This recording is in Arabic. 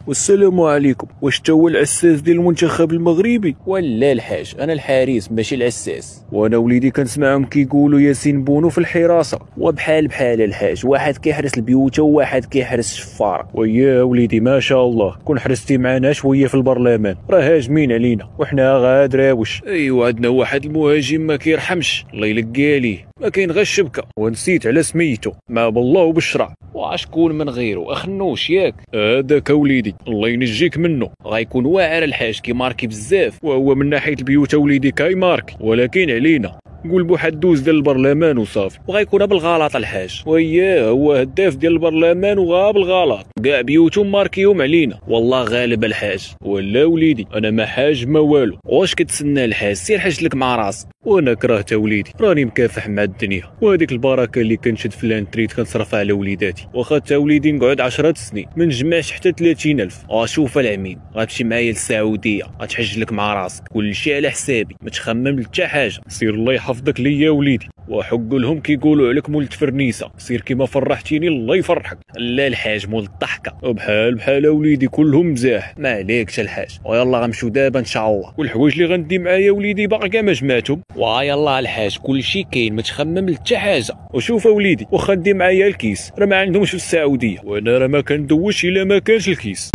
والسلام عليكم. واش تا هو العساس ديال المنتخب المغربي؟ ولا الحاج، انا الحارس ماشي العساس. وانا وليدي كنسمعهم كيقولوا ياسين بونو في الحراسه. وبحال بحال الحاج، واحد كيحرس البيوت وواحد كيحرس الشفاره. ويا وليدي ما شاء الله، كون حرستي معنا شويه في البرلمان راه هاجمين علينا وحنا غادراوش. ايوا عندنا واحد المهاجم ما كيرحمش، الله يلقى ليه، ما كاين غير الشبكه. ونسيت على سميتو، ما بالله وبالشرع. واشكون من غيره؟ اخنوش ياك؟ هذاك وليدي الله ينجيك منه. غيكون واعر الحاج، كيماركي بزاف. وهو من ناحيه البيوت وليدي كايمارك، ولكن علينا قول بوحدوز ديال البرلمان وصافي. وغيكون بالغلط الحاج. وياه هو هداف ديال البرلمان وغاب الغلط، كاع بيوتهم ماركيهم علينا. والله غالب الحاج. ولا وليدي انا ما حاج ما والو. واش كتسنى الحاج؟ سير حاج لك مع راسك. وانا كرهت وليدي، راني مكافح مع الدنيا، وهذيك البركه اللي كنشد في الانتريت كنصرفها على وليداتي، واخا تا وليدي نقعد 10 سنين ما نجمعش حتى 30,000. شوف العميد، غتمشي معايا للسعوديه، غتحج لك مع راسك، كلشي على حسابي، ما تخمم حتى حاجه. سير الله يحفظك ليا وليدي، وحق لهم كيقولوا عليك مول التفرنيسه، سير كيما فرحتيني الله يفرحك. لا الحاج مول الضحكه. بحال وليدي كلهم مزاح. ما عليكش الحاج، ويلا غنمشيو دابا ان شاء الله. والحوايج اللي غندي معايا وليدي باقي ما جمعتهم. يلا الحاج كلشي كاين، ما تخمم حتى حاجه. وشوف وليدي واخا ندي معايا الكيس راه ما عندهمش في السعوديه، وانا راه ما كندوش الا ما كانش الكيس.